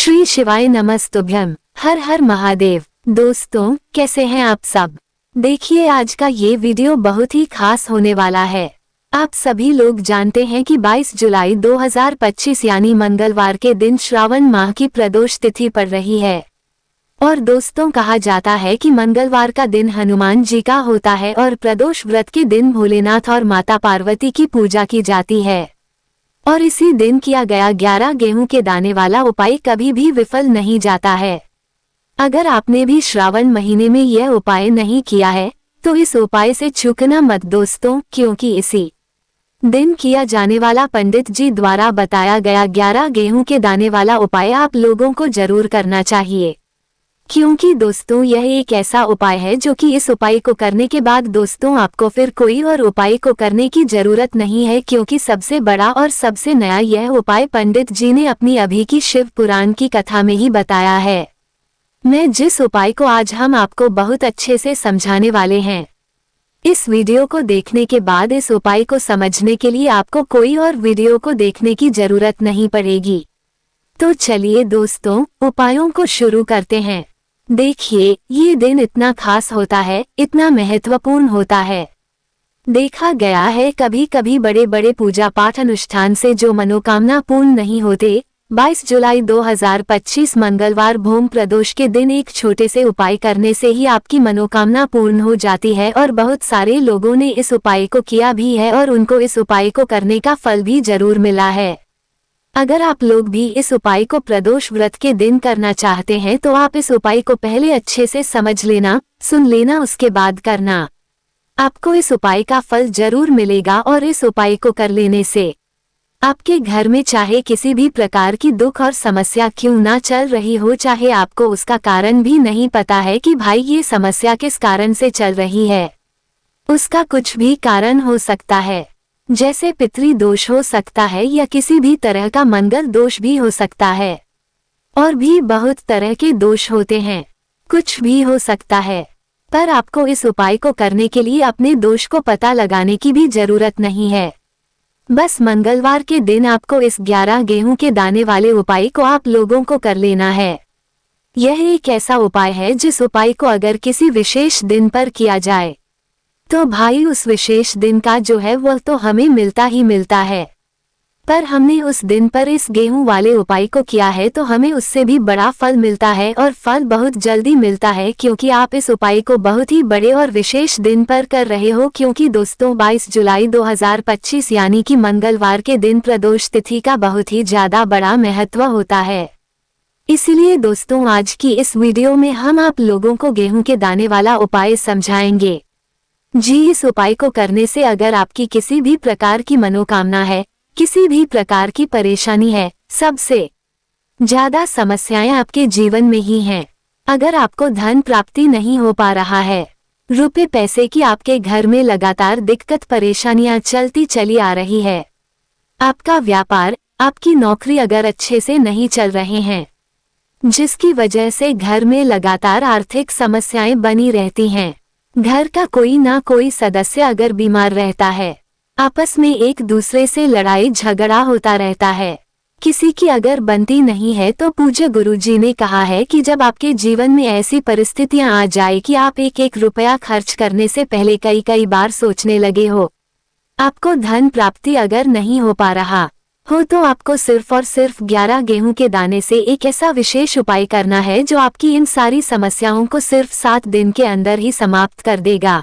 श्री शिवाय नमस्तुभ्यम। हर हर महादेव। दोस्तों, कैसे हैं आप सब। देखिए, आज का ये वीडियो बहुत ही खास होने वाला है। आप सभी लोग जानते हैं कि 22 जुलाई 2025 यानी मंगलवार के दिन श्रावण माह की प्रदोष तिथि पड़ रही है। और दोस्तों, कहा जाता है कि मंगलवार का दिन हनुमान जी का होता है और प्रदोष व्रत के दिन भोलेनाथ और माता पार्वती की पूजा की जाती है। और इसी दिन किया गया 11 गेहूं के दाने वाला उपाय कभी भी विफल नहीं जाता है। अगर आपने भी श्रावण महीने में यह उपाय नहीं किया है तो इस उपाय से चूकना मत दोस्तों, क्योंकि इसी दिन किया जाने वाला पंडित जी द्वारा बताया गया 11 गेहूं के दाने वाला उपाय आप लोगों को जरूर करना चाहिए। क्योंकि दोस्तों, यह एक ऐसा उपाय है जो कि इस उपाय को करने के बाद दोस्तों आपको फिर कोई और उपाय को करने की जरूरत नहीं है, क्योंकि सबसे बड़ा और सबसे नया यह उपाय पंडित जी ने अपनी अभी की शिव पुराण की कथा में ही बताया है। मैं जिस उपाय को आज हम आपको बहुत अच्छे से समझाने वाले हैं, इस वीडियो को देखने के बाद इस उपाय को समझने के लिए आपको कोई और वीडियो को देखने की जरूरत नहीं पड़ेगी। तो चलिए दोस्तों, उपायों को शुरू करते हैं। देखिए, ये दिन इतना खास होता है, इतना महत्वपूर्ण होता है। देखा गया है कभी कभी बड़े बड़े पूजा पाठ अनुष्ठान से जो मनोकामना पूर्ण नहीं होते, 22 जुलाई 2025 मंगलवार भूम प्रदोष के दिन एक छोटे से उपाय करने से ही आपकी मनोकामना पूर्ण हो जाती है। और बहुत सारे लोगों ने इस उपाय को किया भी है और उनको इस उपाय को करने का फल भी जरूर मिला है। अगर आप लोग भी इस उपाय को प्रदोष व्रत के दिन करना चाहते हैं तो आप इस उपाय को पहले अच्छे से समझ लेना, सुन लेना, उसके बाद करना। आपको इस उपाय का फल जरूर मिलेगा। और इस उपाय को कर लेने से आपके घर में चाहे किसी भी प्रकार की दुख और समस्या क्यों ना चल रही हो, चाहे आपको उसका कारण भी नहीं पता है कि भाई ये समस्या किस कारण से चल रही है, उसका कुछ भी कारण हो सकता है। जैसे पितृ दोष हो सकता है या किसी भी तरह का मंगल दोष भी हो सकता है, और भी बहुत तरह के दोष होते हैं, कुछ भी हो सकता है। पर आपको इस उपाय को करने के लिए अपने दोष को पता लगाने की भी जरूरत नहीं है। बस मंगलवार के दिन आपको इस 11 गेहूं के दाने वाले उपाय को आप लोगों को कर लेना है। यह एक ऐसा उपाय है जिस उपाय को अगर किसी विशेष दिन पर किया जाए तो भाई उस विशेष दिन का जो है वह तो हमें मिलता ही मिलता है। पर हमने उस दिन पर इस गेहूं वाले उपाय को किया है तो हमें उससे भी बड़ा फल मिलता है, और फल बहुत जल्दी मिलता है, क्योंकि आप इस उपाय को बहुत ही बड़े और विशेष दिन पर कर रहे हो। क्योंकि दोस्तों, 22 जुलाई 2025 यानी कि मंगलवार के दिन प्रदोष तिथि का बहुत ही ज्यादा बड़ा महत्व होता है। इसीलिए दोस्तों, आज की इस वीडियो में हम आप लोगों को गेहूं के दाने वाला उपाय समझाएंगे। जी, इस उपाय को करने से अगर आपकी किसी भी प्रकार की मनोकामना है, किसी भी प्रकार की परेशानी है, सबसे ज्यादा समस्याएं आपके जीवन में ही हैं। अगर आपको धन प्राप्ति नहीं हो पा रहा है, रुपए पैसे की आपके घर में लगातार दिक्कत परेशानियां चलती चली आ रही है, आपका व्यापार, आपकी नौकरी अगर अच्छे से नहीं चल रहे हैं, जिसकी वजह से घर में लगातार आर्थिक समस्याएं बनी रहती हैं, घर का कोई ना कोई सदस्य अगर बीमार रहता है, आपस में एक दूसरे से लड़ाई झगड़ा होता रहता है, किसी की अगर बनती नहीं है, तो पूज्य गुरुजी ने कहा है कि जब आपके जीवन में ऐसी परिस्थितियां आ जाए कि आप एक एक रुपया खर्च करने से पहले कई कई बार सोचने लगे हो, आपको धन प्राप्ति अगर नहीं हो पा रहा हो, तो आपको सिर्फ और सिर्फ 11 गेहूं के दाने से एक ऐसा विशेष उपाय करना है जो आपकी इन सारी समस्याओं को सिर्फ 7 दिन के अंदर ही समाप्त कर देगा।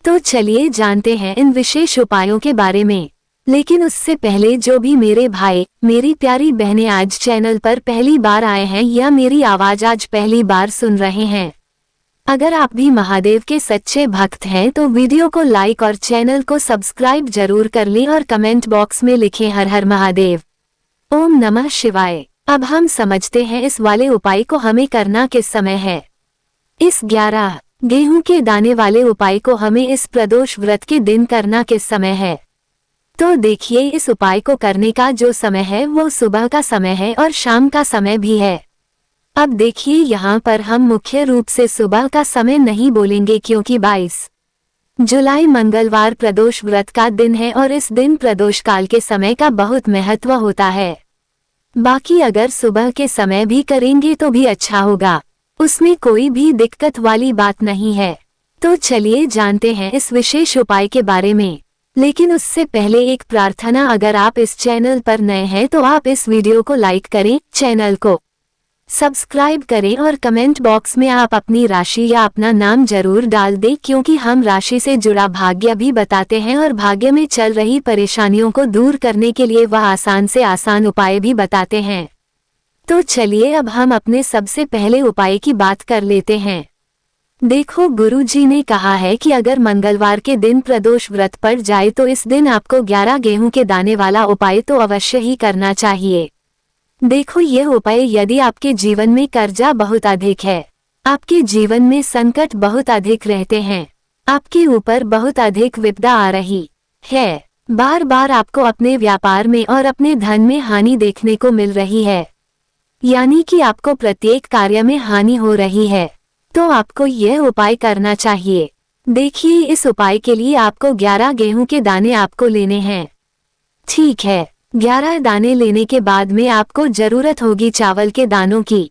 तो चलिए जानते हैं इन विशेष उपायों के बारे में। लेकिन उससे पहले जो भी मेरे भाई, मेरी प्यारी बहनें आज चैनल पर पहली बार आए हैं या मेरी आवाज आज पहली बार सुन रहे हैं, अगर आप भी महादेव के सच्चे भक्त हैं तो वीडियो को लाइक और चैनल को सब्सक्राइब जरूर कर लें और कमेंट बॉक्स में लिखें हर हर महादेव, ओम नमः शिवाय। अब हम समझते हैं इस वाले उपाय को हमें करना किस समय है। इस 11 गेहूं के दाने वाले उपाय को हमें इस प्रदोष व्रत के दिन करना किस समय है। तो देखिए, इस उपाय को करने का जो समय है वो सुबह का समय है और शाम का समय भी है। अब देखिए, यहाँ पर हम मुख्य रूप से सुबह का समय नहीं बोलेंगे, क्योंकि 22 जुलाई मंगलवार प्रदोष व्रत का दिन है और इस दिन प्रदोष काल के समय का बहुत महत्व होता है। बाकी अगर सुबह के समय भी करेंगे तो भी अच्छा होगा, उसमें कोई भी दिक्कत वाली बात नहीं है। तो चलिए जानते हैं इस विशेष उपाय के बारे में। लेकिन उससे पहले एक प्रार्थना, अगर आप इस चैनल पर नए हैं तो आप इस वीडियो को लाइक करें, चैनल को सब्सक्राइब करें और कमेंट बॉक्स में आप अपनी राशि या अपना नाम जरूर डाल दें, क्योंकि हम राशि से जुड़ा भाग्य भी बताते हैं और भाग्य में चल रही परेशानियों को दूर करने के लिए वह आसान से आसान उपाय भी बताते हैं। तो चलिए अब हम अपने सबसे पहले उपाय की बात कर लेते हैं। देखो, गुरुजी ने कहा है कि अगर मंगलवार के दिन प्रदोष व्रत पड़ जाए तो इस दिन आपको 11 गेहूं के दाने वाला उपाय तो अवश्य ही करना चाहिए। देखो, यह उपाय यदि आपके जीवन में कर्जा बहुत अधिक है, आपके जीवन में संकट बहुत अधिक रहते हैं, आपके ऊपर बहुत अधिक विपदा आ रही है, बार बार आपको अपने व्यापार में और अपने धन में हानि देखने को मिल रही है, यानी कि आपको प्रत्येक कार्य में हानि हो रही है, तो आपको यह उपाय करना चाहिए। देखिए, इस उपाय के लिए आपको 11 गेहूं के दाने आपको लेने हैं। ठीक है, 11 दाने लेने के बाद में आपको जरूरत होगी चावल के दानों की।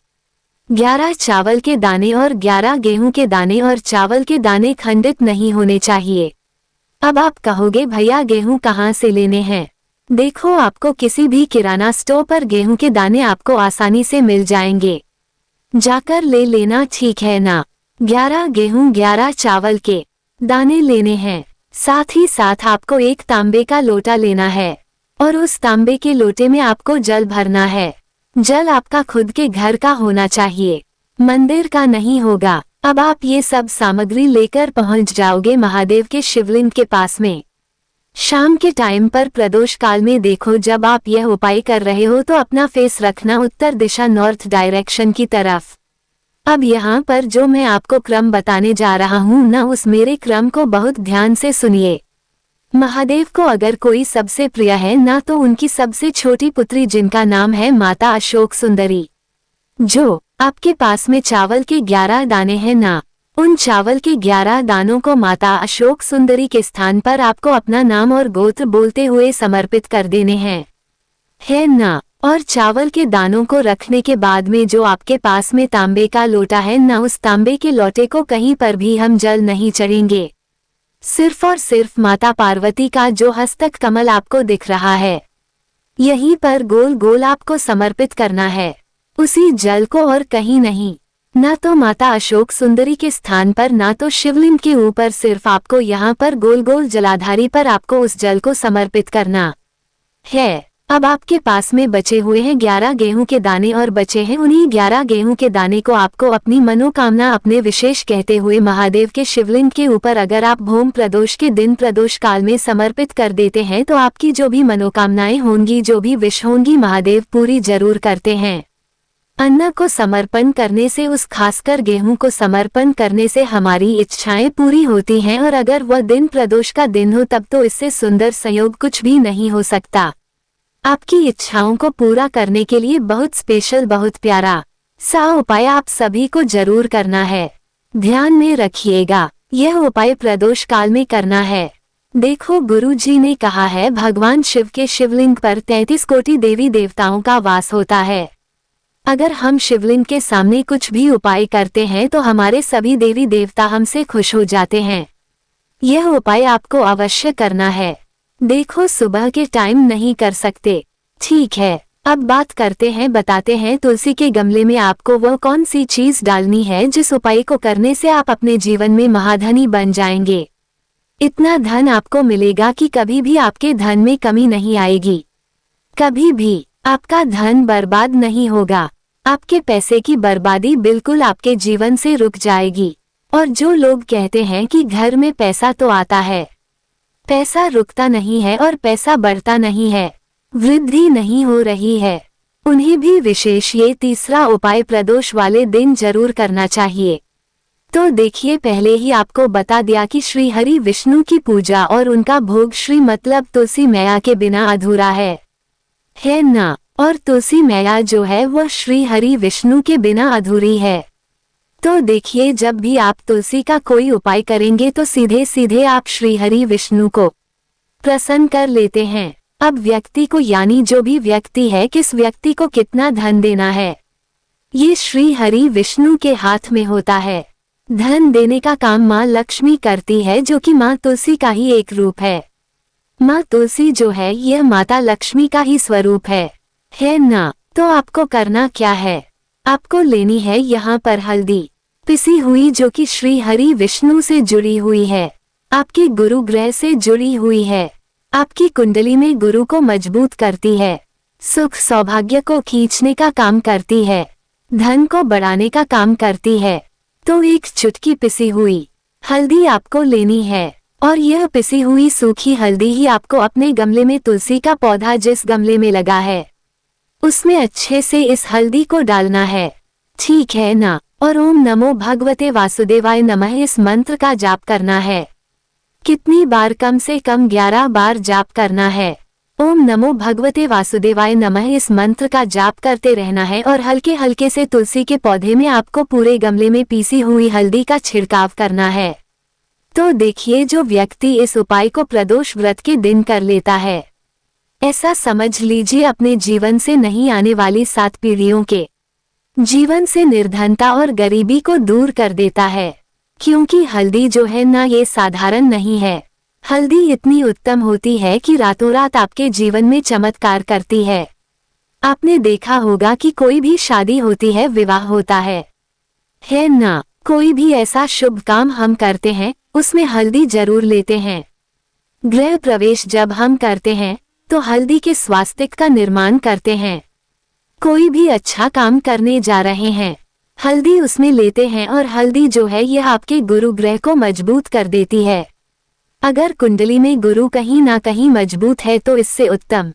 11 चावल के दाने और 11 गेहूं के दाने, और चावल के दाने खंडित नहीं होने चाहिए। अब आप कहोगे, भैया गेहूं कहाँ से लेने हैं? देखो, आपको किसी भी किराना स्टोर पर गेहूं के दाने आपको आसानी से मिल जाएंगे, जाकर ले लेना, ठीक है ना। 11 गेहूं 11 चावल के दाने लेने हैं। साथ ही साथ आपको एक तांबे का लोटा लेना है और उस तांबे के लोटे में आपको जल भरना है। जल आपका खुद के घर का होना चाहिए, मंदिर का नहीं होगा। अब आप ये सब सामग्री लेकर पहुंच जाओगे महादेव के शिवलिंग के पास में। शाम के टाइम पर प्रदोष काल में देखो, जब आप यह उपाय कर रहे हो तो अपना फेस रखना उत्तर दिशा, नॉर्थ डायरेक्शन की तरफ। अब यहाँ पर जो मैं आपको क्रम बताने जा रहा हूँ ना, उस मेरे क्रम को बहुत ध्यान से सुनिए। महादेव को अगर कोई सबसे प्रिय है ना, तो उनकी सबसे छोटी पुत्री जिनका नाम है माता अशोक सुंदरी, जो आपके पास में चावल के 11 दाने हैं ना, उन चावल के 11 दानों को माता अशोक सुंदरी के स्थान पर आपको अपना नाम और गोत्र बोलते हुए समर्पित कर देने हैं, है ना। और चावल के दानों को रखने के बाद में जो आपके पास में तांबे का लोटा है ना, उस तांबे के लोटे को कहीं पर भी हम जल नहीं चढ़ेंगे, सिर्फ और सिर्फ माता पार्वती का जो हस्तक कमल आपको दिख रहा है, यहीं पर गोल गोल आपको समर्पित करना है, उसी जल को, और कहीं नहीं। ना तो माता अशोक सुंदरी के स्थान पर, ना तो शिवलिंग के ऊपर, सिर्फ आपको यहाँ पर गोल गोल जलाधारी पर आपको उस जल को समर्पित करना है। अब आपके पास में बचे हुए हैं 11 गेहूं के दाने, और बचे हैं उन्हीं 11 गेहूं के दाने को आपको अपनी मनोकामना, अपने विशेष कहते हुए महादेव के शिवलिंग के ऊपर अगर आप भोम प्रदोष के दिन प्रदोष काल में समर्पित कर देते हैं तो आपकी जो भी मनोकामनाएं होंगी, जो भी विश होंगी, महादेव पूरी जरूर करते हैं। अन्न को समर्पण करने से, उस खासकर गेहूं को समर्पण करने से हमारी इच्छाएं पूरी होती हैं, और अगर वह दिन प्रदोष का दिन हो तब तो इससे सुंदर संयोग कुछ भी नहीं हो सकता। आपकी इच्छाओं को पूरा करने के लिए बहुत स्पेशल, बहुत प्यारा सा उपाय आप सभी को जरूर करना है। ध्यान में रखिएगा, यह उपाय प्रदोष काल में करना है। देखो, गुरुजी ने कहा है, भगवान शिव के शिवलिंग पर 33 कोटि देवी देवताओं का वास होता है। अगर हम शिवलिंग के सामने कुछ भी उपाय करते हैं तो हमारे सभी देवी देवता हमसे खुश हो जाते हैं। यह उपाय आपको अवश्य करना है। देखो, सुबह के टाइम नहीं कर सकते, ठीक है। अब बात करते हैं, बताते हैं तुलसी के गमले में आपको वह कौन सी चीज डालनी है जिस उपाय को करने से आप अपने जीवन में महाधनी बन जाएंगे। इतना धन आपको मिलेगा कि कभी भी आपके धन में कमी नहीं आएगी, कभी भी आपका धन बर्बाद नहीं होगा। आपके पैसे की बर्बादी बिल्कुल आपके जीवन से रुक जाएगी। और जो लोग कहते हैं कि घर में पैसा तो आता है, पैसा रुकता नहीं है और पैसा बढ़ता नहीं है, वृद्धि नहीं हो रही है, उन्हें भी विशेष ये तीसरा उपाय प्रदोष वाले दिन जरूर करना चाहिए। तो देखिए, पहले ही आपको बता दिया कि श्री हरि विष्णु की पूजा और उनका भोग श्री मतलब तुलसी मैया के बिना अधूरा है ना। और तुलसी मैया जो है वह श्री हरि विष्णु के बिना अधूरी है। तो देखिए, जब भी आप तुलसी का कोई उपाय करेंगे तो सीधे सीधे आप श्री हरि विष्णु को प्रसन्न कर लेते हैं। अब व्यक्ति को यानी जो भी व्यक्ति है किस व्यक्ति को कितना धन देना है ये श्री हरि विष्णु के हाथ में होता है। धन देने का काम माँ लक्ष्मी करती है जो कि माँ तुलसी का ही एक रूप है। माँ तुलसी जो है यह माता लक्ष्मी का ही स्वरूप है ना। तो आपको करना क्या है, आपको लेनी है यहाँ पर हल्दी पिसी हुई जो कि श्री हरि विष्णु से जुड़ी हुई है, आपके गुरु ग्रह से जुड़ी हुई है, आपकी कुंडली में गुरु को मजबूत करती है, सुख सौभाग्य को खींचने का काम करती है, धन को बढ़ाने का काम करती है। तो एक चुटकी पिसी हुई हल्दी आपको लेनी है और यह पिसी हुई सूखी हल्दी ही आपको अपने गमले में तुलसी का पौधा जिस गमले में लगा है उसमें अच्छे से इस हल्दी को डालना है, ठीक है ना। और ओम नमो भगवते वासुदेवाय नमः इस मंत्र का जाप करना है। कितनी बार, कम से कम 11 बार जाप करना है। ओम नमो भगवते वासुदेवाय नमः इस मंत्र का जाप करते रहना है और हल्के हल्के से तुलसी के पौधे में आपको पूरे गमले में पीसी हुई हल्दी का छिड़काव करना है। तो देखिए जो व्यक्ति इस उपाय को प्रदोष व्रत के दिन कर लेता है, ऐसा समझ लीजिए अपने जीवन से नहीं आने वाली 7 पीढ़ियों के जीवन से निर्धनता और गरीबी को दूर कर देता है। क्योंकि हल्दी जो है ना ये साधारण नहीं है, हल्दी इतनी उत्तम होती है कि रातों रात आपके जीवन में चमत्कार करती है। आपने देखा होगा कि कोई भी शादी होती है, विवाह होता है ना, कोई भी ऐसा शुभ काम हम करते हैं उसमें हल्दी जरूर लेते हैं। गृह प्रवेश जब हम करते हैं तो हल्दी के स्वास्तिक का निर्माण करते हैं। कोई भी अच्छा काम करने जा रहे हैं, हल्दी उसमें लेते हैं और हल्दी जो है यह आपके गुरु ग्रह को मजबूत कर देती है। अगर कुंडली में गुरु कहीं ना कहीं मजबूत है तो इससे उत्तम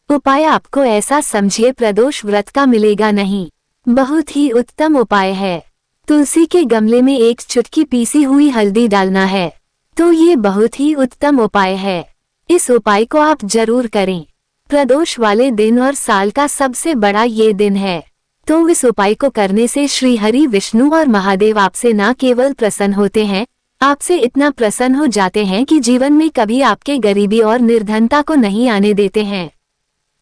उपाय आपको ऐसा समझिए प्रदोष व्रत का मिलेगा नहीं। बहुत ही उत्तम उपाय है। तुलसी के गमले में एक चुटकी पीसी हुई हल्दी डालना है, तो ये बहुत ही उत्तम उपाय है। इस उपाय को आप जरूर करें। प्रदोष वाले दिन और साल का सबसे बड़ा ये दिन है, तो इस उपाय को करने से श्री हरि विष्णु और महादेव आपसे न केवल प्रसन्न होते हैं, आपसे इतना प्रसन्न हो जाते हैं कि जीवन में कभी आपके गरीबी और निर्धनता को नहीं आने देते हैं।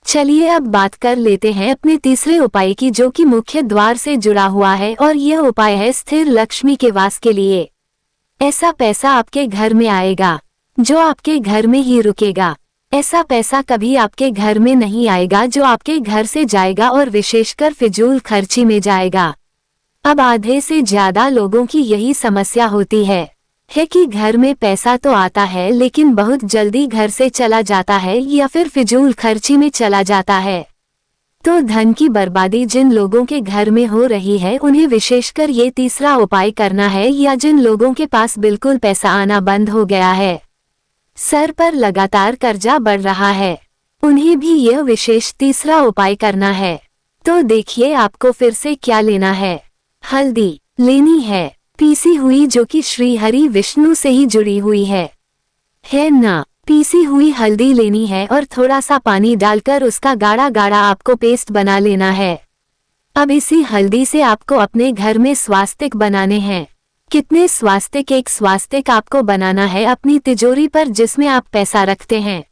चलिए अब बात कर लेते हैं अपने तीसरे उपाय की, जो कि मुख्य द्वार से जुड़ा हुआ है और यह उपाय है स्थिर लक्ष्मी के वास के लिए। ऐसा पैसा आपके घर में आएगा जो आपके घर में ही रुकेगा। ऐसा पैसा कभी आपके घर में नहीं आएगा जो आपके घर से जाएगा और विशेषकर फिजूल खर्ची में जाएगा। अब आधे से ज्यादा लोगों की यही समस्या होती है कि घर में पैसा तो आता है लेकिन बहुत जल्दी घर से चला जाता है या फिर फिजूल खर्ची में चला जाता है। तो धन की बर्बादी जिन लोगों के घर में हो रही है उन्हें विशेषकर ये तीसरा उपाय करना है, या जिन लोगों के पास बिल्कुल पैसा आना बंद हो गया है, सर पर लगातार कर्जा बढ़ रहा है, उन्हें भी यह विशेष तीसरा उपाय करना है। तो देखिए आपको फिर से क्या लेना है। हल्दी लेनी है पीसी हुई जो कि श्री हरि विष्णु से ही जुड़ी हुई है ना। पीसी हुई हल्दी लेनी है और थोड़ा सा पानी डालकर उसका गाढ़ा गाढ़ा आपको पेस्ट बना लेना है। अब इसी हल्दी से आपको अपने घर में स्वास्तिक बनाने हैं। कितने स्वास्तिक? एक स्वास्तिक आपको बनाना है अपनी तिजोरी पर जिसमें आप पैसा रखते हैं।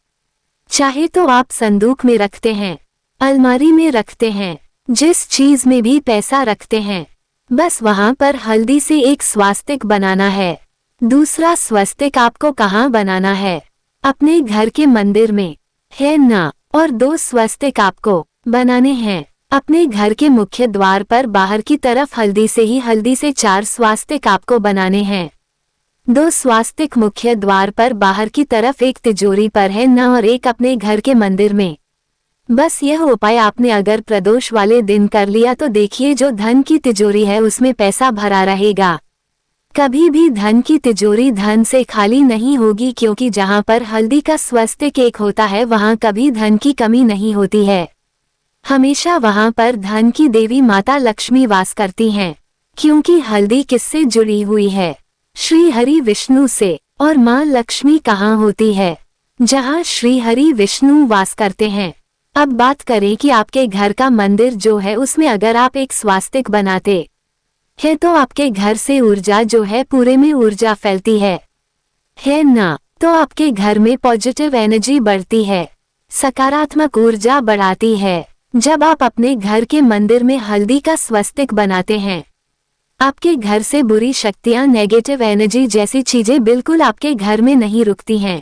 चाहे तो आप संदूक में रखते हैं, अलमारी में रखते हैं, जिस चीज में भी पैसा रखते हैं, बस वहां पर हल्दी से एक स्वास्तिक बनाना है। दूसरा स्वास्तिक आपको कहाँ बनाना है? अपने घर के मंदिर में, है ना। और 2 स्वास्तिक आपको बनाने हैं अपने घर के मुख्य द्वार पर बाहर की तरफ। हल्दी से 4 स्वास्तिक आपको बनाने हैं। 2 स्वास्तिक मुख्य द्वार पर बाहर की तरफ, एक तिजोरी पर है ना, और एक अपने घर के मंदिर में। बस यह उपाय आपने अगर प्रदोष वाले दिन कर लिया तो देखिए जो धन की तिजोरी है उसमें पैसा भरा रहेगा। कभी भी धन की तिजोरी धन से खाली नहीं होगी, क्योंकि जहाँ पर हल्दी का स्वास्तिक एक होता है वहाँ कभी धन की कमी नहीं होती है। हमेशा वहाँ पर धन की देवी माता लक्ष्मी वास करती हैं, क्योंकि हल्दी किससे जुड़ी हुई है? श्री हरि विष्णु से। और माँ लक्ष्मी कहाँ होती है? जहाँ श्री हरि विष्णु वास करते हैं। अब बात करें कि आपके घर का मंदिर जो है उसमें अगर आप एक स्वास्तिक बनाते हैं तो आपके घर से ऊर्जा जो है पूरे में ऊर्जा फैलती है ना। तो आपके घर में पॉजिटिव एनर्जी बढ़ती है। सकारात्मक ऊर्जा बढ़ाती है। जब आप अपने घर के मंदिर में हल्दी का स्वस्तिक बनाते हैं, आपके घर से बुरी शक्तियां, नेगेटिव एनर्जी जैसी चीजें बिल्कुल आपके घर में नहीं रुकती हैं।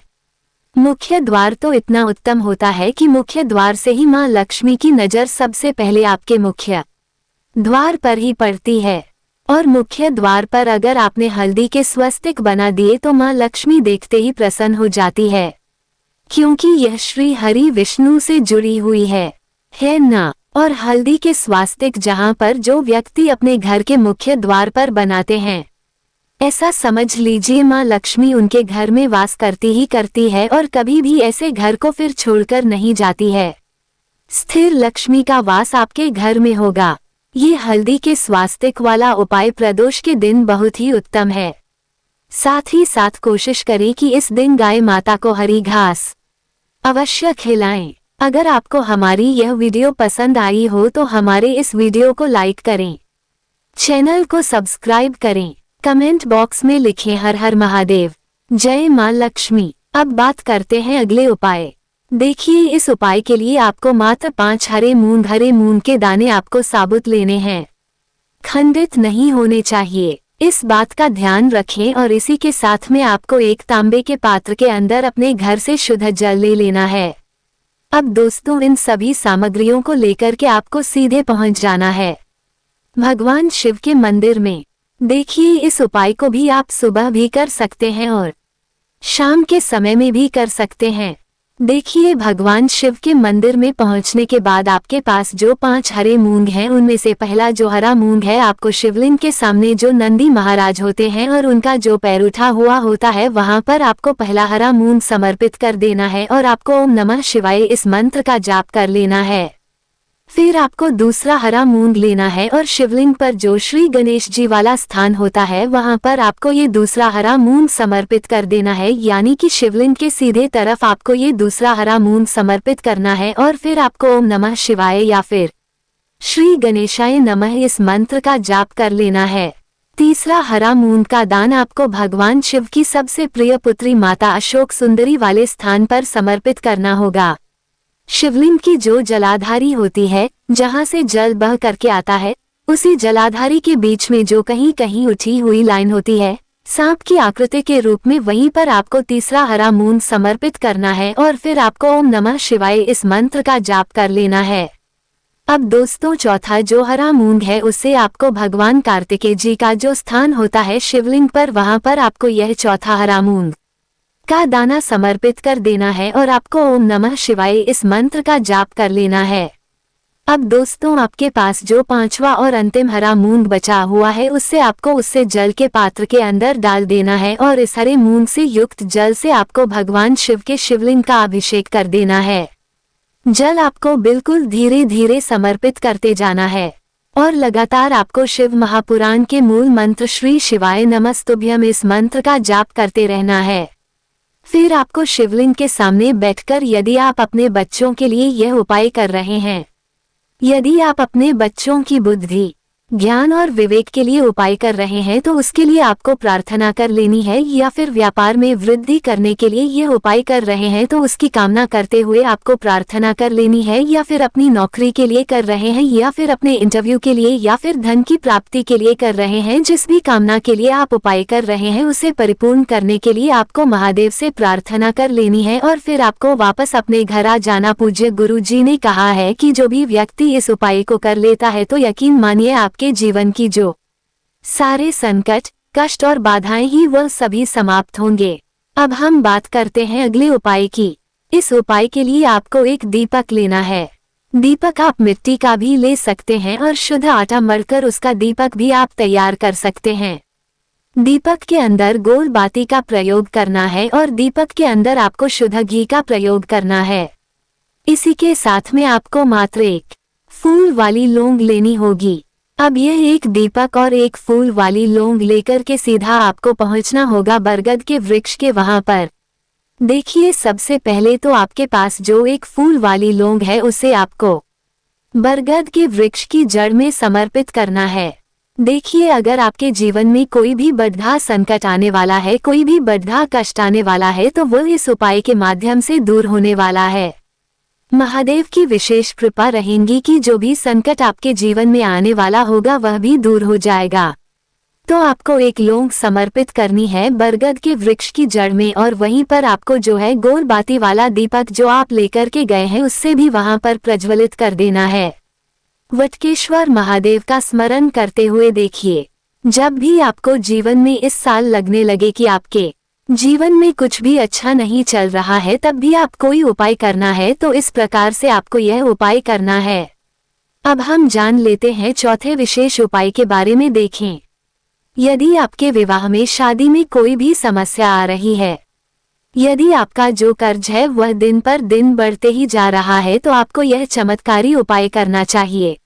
मुख्य द्वार तो इतना उत्तम होता है कि मुख्य द्वार से ही मां लक्ष्मी की नजर सबसे पहले आपके मुख्य द्वार पर ही पड़ती है। और मुख्य द्वार पर अगर आपने हल्दी के स्वस्तिक बना दिए तो मां लक्ष्मी देखते ही प्रसन्न हो जाती है, क्योंकि यह श्री हरि विष्णु से जुड़ी हुई है ना। और हल्दी के स्वास्तिक जहां पर जो व्यक्ति अपने घर के मुख्य द्वार पर बनाते हैं, ऐसा समझ लीजिए मां लक्ष्मी उनके घर में वास करती ही करती है और कभी भी ऐसे घर को फिर छोड़कर नहीं जाती है। स्थिर लक्ष्मी का वास आपके घर में होगा। ये हल्दी के स्वास्तिक वाला उपाय प्रदोष के दिन बहुत ही उत्तम है। साथ ही साथ कोशिश करें कि इस दिन गाय माता को हरी घास अवश्य खिलाएं। अगर आपको हमारी यह वीडियो पसंद आई हो तो हमारे इस वीडियो को लाइक करें, चैनल को सब्सक्राइब करें, कमेंट बॉक्स में लिखें हर हर महादेव, जय मां लक्ष्मी। अब बात करते हैं अगले उपाय। देखिए, इस उपाय के लिए आपको मात्र 5 हरे मूंग के दाने आपको साबुत लेने हैं, खंडित नहीं होने चाहिए। इस बात का ध्यान रखें। और इसी के साथ में आपको एक तांबे के पात्र के अंदर अपने घर से शुद्ध जल ले लेना है। अब दोस्तों, इन सभी सामग्रियों को लेकर के आपको सीधे पहुंच जाना है भगवान शिव के मंदिर में। देखिए, इस उपाय को भी आप सुबह भी कर सकते हैं और शाम के समय में भी कर सकते हैं। देखिए, भगवान शिव के मंदिर में पहुंचने के बाद आपके पास जो 5 हरे मूंग हैं, उनमें से पहला जो हरा मूंग है, आपको शिवलिंग के सामने जो नंदी महाराज होते हैं और उनका जो पैर उठा हुआ होता है, वहां पर आपको पहला हरा मूंग समर्पित कर देना है और आपको ओम नमः शिवाय इस मंत्र का जाप कर लेना है। फिर आपको दूसरा हरा मूंग लेना है और शिवलिंग पर जो श्री गणेश जी वाला स्थान होता है, वहां पर आपको ये दूसरा हरा मूंग समर्पित कर देना है। यानी कि शिवलिंग के सीधे तरफ आपको ये दूसरा हरा मूंग समर्पित करना है और फिर आपको ओम नमः शिवाय या फिर श्री गणेशाय नमः इस मंत्र का जाप कर लेना है। तीसरा हरा मूंग का दान आपको भगवान शिव की सबसे प्रिय पुत्री माता अशोक सुंदरी वाले स्थान पर समर्पित करना होगा। शिवलिंग की जो जलाधारी होती है, जहां से जल बह करके आता है, उसी जलाधारी के बीच में जो कहीं कहीं उठी हुई लाइन होती है सांप की आकृति के रूप में, वहीं पर आपको तीसरा हरा मूंग समर्पित करना है और फिर आपको ओम नमः शिवाय इस मंत्र का जाप कर लेना है। अब दोस्तों, चौथा जो हरा मूंग है, उससे आपको भगवान कार्तिकेय जी का जो स्थान होता है शिवलिंग पर, वहां पर आपको यह चौथा हरा मूंग का दाना समर्पित कर देना है और आपको ओम नमः शिवाय इस मंत्र का जाप कर लेना है। अब दोस्तों, आपके पास जो 5वां और अंतिम हरा मूंग बचा हुआ है, उससे आपको उससे जल के पात्र के अंदर डाल देना है और इस हरे मूंग से युक्त जल से आपको भगवान शिव के शिवलिंग का अभिषेक कर देना है। जल आपको बिल्कुल धीरे धीरे समर्पित करते जाना है और लगातार आपको शिव महापुराण के मूल मंत्र श्री शिवाय नमस्तुभ्यम इस मंत्र का जाप करते रहना है। फिर आपको शिवलिंग के सामने बैठकर, यदि आप अपने बच्चों के लिए यह उपाय कर रहे हैं, यदि आप अपने बच्चों की बुद्धि, ज्ञान और विवेक के लिए उपाय कर रहे हैं, तो उसके लिए आपको प्रार्थना कर लेनी है। या फिर व्यापार में वृद्धि करने के लिए यह उपाय कर रहे हैं तो उसकी कामना करते हुए आपको प्रार्थना कर लेनी है। या फिर अपनी नौकरी के लिए कर रहे हैं, या फिर अपने इंटरव्यू के लिए, या फिर धन की प्राप्ति के लिए कर रहे हैं, जिस भी कामना के लिए आप उपाय कर रहे हैं, उसे परिपूर्ण करने के लिए आपको महादेव से प्रार्थना कर लेनी है और फिर आपको वापस अपने घर आ जाना। पूज्य गुरु जी ने कहा है कि जो भी व्यक्ति इस उपाय को कर लेता है, तो यकीन मानिए आपके जीवन की जो सारे संकट, कष्ट और बाधाएं ही वह सभी समाप्त होंगे। अब हम बात करते हैं अगले उपाय की। इस उपाय के लिए आपको एक दीपक लेना है। दीपक आप मिट्टी का भी ले सकते हैं और शुद्ध आटा मढ़कर उसका दीपक भी आप तैयार कर सकते हैं। दीपक के अंदर गोल बाती का प्रयोग करना है और दीपक के अंदर आपको शुद्ध घी का प्रयोग करना है। इसी के साथ में आपको मात्र एक फूल वाली लौंग लेनी होगी। अब यह एक दीपक और एक फूल वाली लौंग लेकर के सीधा आपको पहुंचना होगा बरगद के वृक्ष के वहां पर। देखिए, सबसे पहले तो आपके पास जो एक फूल वाली लौंग है, उसे आपको बरगद के वृक्ष की जड़ में समर्पित करना है। देखिए, अगर आपके जीवन में कोई भी बड़ा संकट आने वाला है, कोई भी बड़ा कष्ट आने वाला है, तो वह इस उपाय के माध्यम से दूर होने वाला है। महादेव की विशेष कृपा रहेंगी कि जो भी संकट आपके जीवन में आने वाला होगा वह भी दूर हो जाएगा। तो आपको एक लौंग समर्पित करनी है बरगद के वृक्ष की जड़ में, और वहीं पर आपको जो है गोल बाती वाला दीपक जो आप लेकर के गए हैं उससे भी वहां पर प्रज्वलित कर देना है। वटकेश्वर महादेव का स्मरण करते हुए देखिए, जब भी आपको जीवन में इस साल लगने लगे कि आपके जीवन में कुछ भी अच्छा नहीं चल रहा है, तब भी आप कोई उपाय करना है तो इस प्रकार से आपको यह उपाय करना है। अब हम जान लेते हैं चौथे विशेष उपाय के बारे में। देखें, यदि आपके विवाह में शादी में कोई भी समस्या आ रही है, यदि आपका जो कर्ज है वह दिन पर दिन बढ़ते ही जा रहा है, तो आपको यह चमत्कारी उपाय करना चाहिए।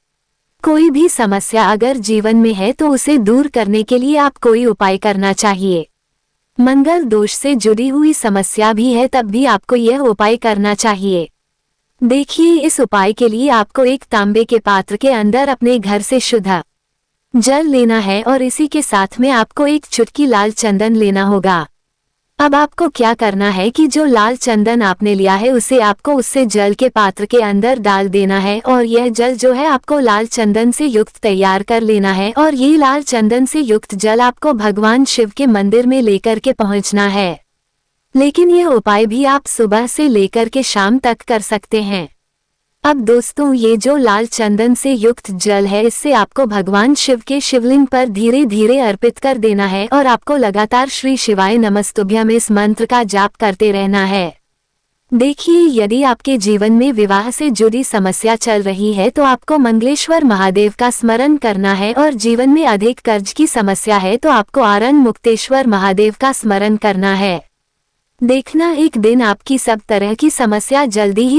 कोई भी समस्या अगर जीवन में है तो उसे दूर करने के लिए आप कोई उपाय करना चाहिए। मंगल दोष से जुड़ी हुई समस्या भी है तब भी आपको यह उपाय करना चाहिए। देखिए, इस उपाय के लिए आपको एक तांबे के पात्र के अंदर अपने घर से शुद्ध जल लेना है और इसी के साथ में आपको एक चुटकी लाल चंदन लेना होगा। अब आपको क्या करना है कि जो लाल चंदन आपने लिया है उसे आपको उससे जल के पात्र के अंदर डाल देना है, और यह जल जो है आपको लाल चंदन से युक्त तैयार कर लेना है, और ये लाल चंदन से युक्त जल आपको भगवान शिव के मंदिर में लेकर के पहुंचना है। लेकिन यह उपाय भी आप सुबह से लेकर के शाम तक कर सकते हैं। अब दोस्तों, ये जो लाल चंदन से युक्त जल है इससे आपको भगवान शिव के शिवलिंग पर धीरे धीरे अर्पित कर देना है, और आपको लगातार श्री शिवाय नमस्तुभ्यम इस मंत्र का जाप करते रहना है। देखिए, यदि आपके जीवन में विवाह से जुड़ी समस्या चल रही है तो आपको मंगलेश्वर महादेव का स्मरण करना है, और जीवन में अधिक कर्ज की समस्या है तो आपको आरण मुक्तेश्वर महादेव का स्मरण करना है। देखना, एक दिन आपकी सब तरह की समस्या जल्दी ही